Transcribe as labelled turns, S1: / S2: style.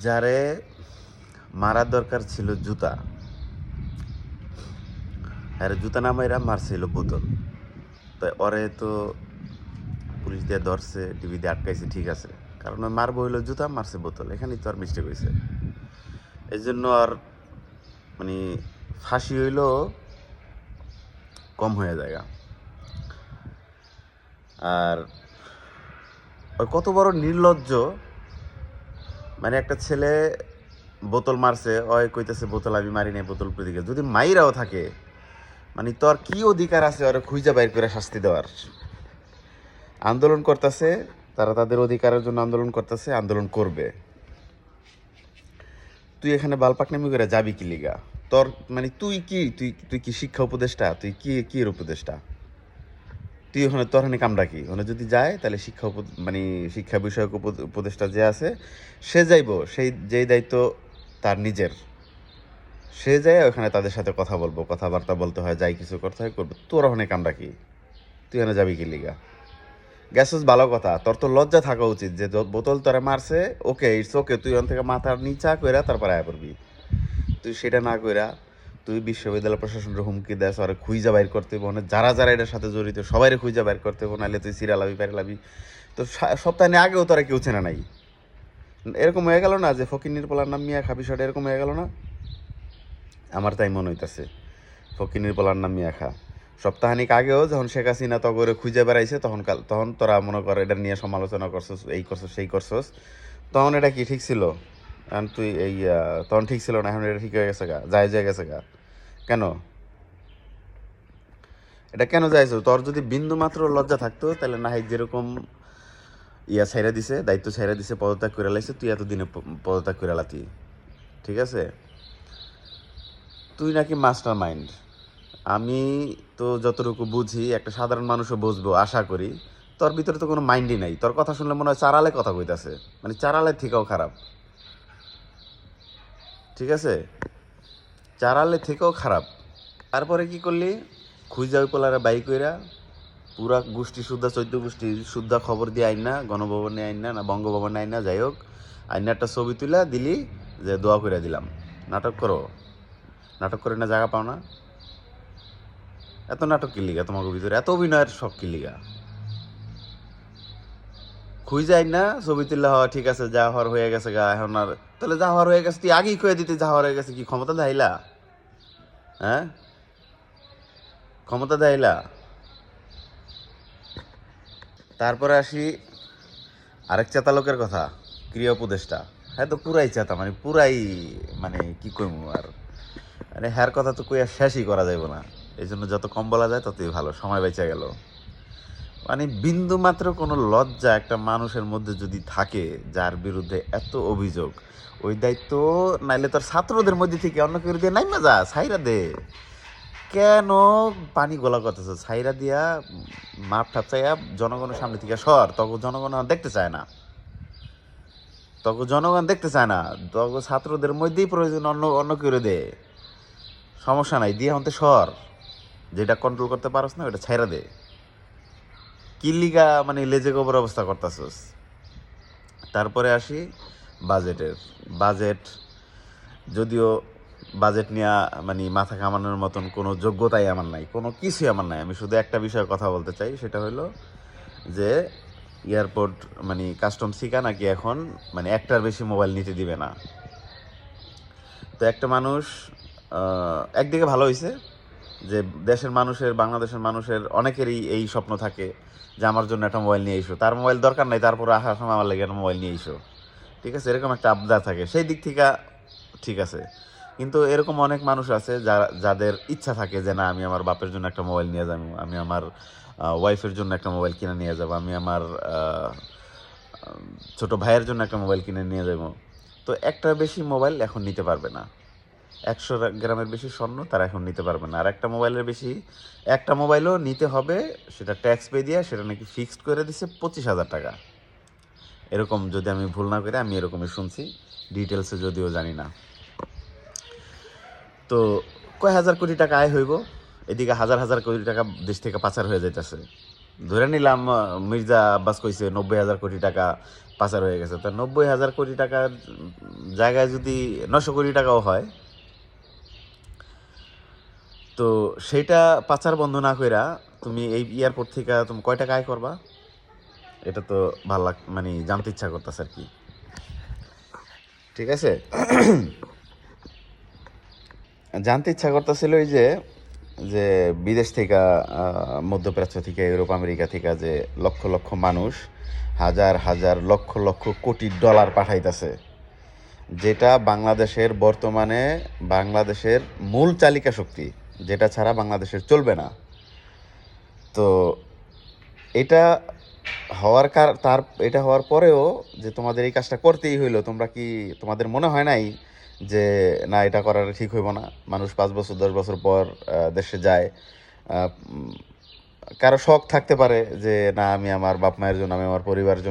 S1: যারে মারার দরকার ছিল জুতা, আরে জুতা না মাইরা মারছিল বোতল। তাই ওরে তো পুলিশ দিয়ে ধরছে, টিভি দিয়ে আটকাইছে, ঠিক আছে, কারণ ওই মারবো হইলো জুতা, মারছে বোতল, এখানেই তো আর মিস্টেক হয়েছে। এই জন্য আর মানে ফাঁসি হইলো কম হয়ে যায়। আর ওই কত বড় নির্লজ্জ, মানে একটা ছেলে বোতল মারছে, ওই কইতেছে বোতল আমি মারি নাই, বোতল দিকে যদি মাইরাও থাকে, মানে তোর কি অধিকার আছে ওরা খুঁজা বাইর করে শাস্তি দেওয়ার? আন্দোলন করতেছে তারা, তাদের অধিকারের জন্য আন্দোলন করতেছে, আন্দোলন করবে। তুই এখানে বালপাকনামি করে যাবি কি লিগা? তোর মানে তুই কি, তুই কি শিক্ষা উপদেষ্টা? তুই কি কি এর উপদেষ্টা? তুই ওখানে তোর হানি কামড়া কি? ওখানে যদি যায় তাহলে মানে শিক্ষা বিষয়ক উপদেষ্টা যে আছে সে যাইব, সেই যেই দায়িত্ব তার নিজের, সে যায় ওখানে তাদের সাথে কথা বলবো, কথাবার্তা বলতে হয়, যাই কিছু করতে হয় করবো। তোর ওখানে কামড়া কি? তুই এখানে যাবি কি লিগা? গেছস ভালো কথা, তোর তো লজ্জা থাকা উচিত যে বোতল তোরা মারছে, ওকে ইটস ওকে, তুই ওখান থেকে মাথার নিচা কইরা তারপরে আয়া পড়বি। তুই সেটা না কইরা তুই বিশ্ববিদ্যালয় প্রশাসনের হুমকি দেস, আর খুঁজা বাইর করতে হইব, মানে যারা যারা এটার সাথে জড়িত সবাই খুঁজা বাইর করতে হইব, নাহলে তুই সিরিয়ালাবি পেরালাবি। তো সপ্তাহে আগেও তোরা কেউ চেনা নাই, এরকম হয়ে গেল না যে ফকির পোলার নাম মিয়া খা, বিষয়টা এরকম হয়ে গেল না? আমার তাই মনে হইতাছে ফকির পোলার নাম মিয়া খা। সপ্তাহানিক আগেও যখন শেখ হাসিনা তগরে খুঁজে বেড়াইছে, তখন তোরা মনে কর এটা নিয়ে সমালোচনা করছস, এই করছস সেই করছস, তখন এটা কি ঠিক ছিল? এখন তুই এই তখন ঠিক ছিল না, এখন এটা ঠিক হয়ে গেছে গা, যায় গেছে গা। কেন এটা কেন যাইছো? তোর যদি বিন্দু মাত্র লজ্জা থাকতো তাহলে না হয় যেরকম ছাইরা দিছে, দায়িত্ব ছাইরা দিছে, পদত্যাগ করে লাইছে, তুই এতদিনে পদত্যাগ করে লাতি, ঠিক আছে? তুই নাকি মাস্টার মাইন্ড, আমি তো যতটুকু বুঝি, একটা সাধারণ মানুষও বুঝবো আশা করি। তোর ভিতরে তো কোনো মাইন্ডই নাই, তোর কথা শুনলে মনে হয় চারালে কথা কইতাছে, মানে চারালে থেকেও খারাপ, ঠিক আছে? চারালে থেকেও খারাপ। তারপরে কি করলি? খুঁজা ওই পোলারে বাইক কইরা পুরা গোষ্ঠী শুদ্ধা, 14 গোষ্ঠী শুদ্ধা খবর দিয়ে আইন না, গণভবনে আইন না, বঙ্গভবনে আইন না, যাই হোক আইনা একটা ছবি তুলা দিলি যে দোয়া করে দিলাম। নাটক করো, নাটক করে না জায়গা পাও না? এত নাটক কি লিগা তোমাকে ভিতরে, এত অভিনয়ের শখ কি লিগা? খুঁজে আইন না ছবি তুললে, হওয়া ঠিক আছে, যা হওয়ার হয়ে গেছে গা, এখন আর তাহলে যা হওয়ার হয়ে গেছে তুই আগেই কয়ে দিতে, যা হওয়ার হয়ে গেছে, কি ক্ষমতা দেখাইলা? হ্যাঁ, ক্ষমতা দেখাইলা? তারপরে আসি আরেক চেতা লোকের কথা, ক্রিয়া উপদেষ্টা। হ্যাঁ, তো পুরাই চেতা, মানে পুরাই, মানে কি কইমু আর, মানে হ্যার কথা তো কইয়া শেষই করা যাইব না। এই জন্য যত কম বলা যায় ততই ভালো, সময় বেঁচে গেল। মানে বিন্দু মাত্র কোনো লজ্জা একটা মানুষের মধ্যে যদি থাকে, যার বিরুদ্ধে এত অভিযোগ, ওই দায়িত্ব নাইলে তোর ছাত্রদের মধ্যে থেকে অন্য কেউ দিয়ে নাইমা যা, ছাইরা দে। কেন পানি গোলা করতেছ? ছাইরা দিয়া মাপ ঠাপ চাইয়া জনগণের সামনে থেকে সর, তখন জনগণ আর দেখতে চায় না, তখন জনগণ দেখতে চায় না, তখন ছাত্রদের মধ্যেই প্রয়োজন অন্য অন্য কেউ দে, সমস্যা নাই, দিয়ে হতে সর, যেটা কন্ট্রোল করতে পারস না ওটা ছাইরা দে। কিল্লিগা মানে লেজে গোবর অবস্থা করতেছস। তারপরে আসি বাজেটের। বাজেট, যদিও বাজেট নিয়ে মানে মাথা কামানোর মতন কোনো যোগ্যতাই আমার নাই, কোনো কিছুই আমার নাই। আমি শুধু একটা বিষয়ে কথা বলতে চাই, সেটা হলো যে এয়ারপোর্ট মানে কাস্টম শিকা নাকি এখন মানে একটার বেশি মোবাইল নিতে দিবে না। তো একটা মানুষ, একদিকে ভালো হয়েছে যে দেশের মানুষের, বাংলাদেশের মানুষের অনেকেরই এই স্বপ্ন থাকে যে আমার জন্য একটা মোবাইল নিয়ে এসো, তার মোবাইল দরকার নাই, তারপরে আসার সময় আমার লেগে একটা মোবাইল নিয়ে এসো, ঠিক আছে, এরকম একটা আবদার থাকে, সেই দিক থেকে ঠিক আছে। কিন্তু এরকম অনেক মানুষ আছে যাদের ইচ্ছা থাকে যে না, আমি আমার বাপের জন্য একটা মোবাইল নিয়ে যাবো, আমি আমার ওয়াইফের জন্য একটা মোবাইল কিনে নিয়ে যাবো, আমি আমার ছোট ভাইয়ের জন্য একটা মোবাইল কিনে নিয়ে যাবো। তো একটার বেশি মোবাইল এখন নিতে পারবে না, 100 গ্রামের বেশি স্বর্ণ তারা এখন নিতে পারবে না। আর একটা মোবাইলের বেশি, একটা মোবাইলও নিতে হবে, সেটা ট্যাক্স পে দিয়ে, সেটা নাকি ফিক্সড করে দিছে 25,000 টাকা, এরকম যদি আমি ভুল না করে, আমি এরকমই শুনছি, ডিটেলসে যদিও জানি না। তো কয় হাজার কোটি টাকা আয় হইব, এদিকে হাজার হাজার কোটি টাকা দেশ থেকে পাচার হয়ে যাইতেছে। ধরে নিলাম মির্জা আব্বাস কইছে 90,000 কোটি টাকা পাচার হয়ে গেছে, তা 90,000 কোটি টাকার জায়গায় যদি 900 কোটি টাকাও হয়, তো সেইটা পাচার বন্ধ না কইরা তুমি এই এয়ারপোর্ট থেকে তুমি কয় টাকা আয় করবা? এটা তো মানে জানতে ইচ্ছা করতেছে আর কি। ঠিক আছে, জানতে ইচ্ছা করতেছিল এই যে যে বিদেশ থেকে, মধ্যপ্রাচ্য থেকে, ইউরোপ আমেরিকা থেকে যে লক্ষ লক্ষ মানুষ, হাজার হাজার লক্ষ লক্ষ কোটি ডলার পাঠাইতেছে, যেটা বাংলাদেশের বর্তমানে বাংলাদেশের মূল চালিকা শক্তি, যেটা ছাড়া বাংলাদেশের চলবে না। তো এটা এটা হওয়ার পরেও যে তোমাদের এই কাজটা করতেই হইলো, তোমাদের মনে হয় নাই যে না এটা করার ঠিক হইব না? মানুষ 5 বছর 10 বছর পর দেশে যায়, আহ, উম, কারো শখ থাকতে পারে যে না আমি আমার বাপ মায়ের জন্য, আমি আমার পরিবারের জন্য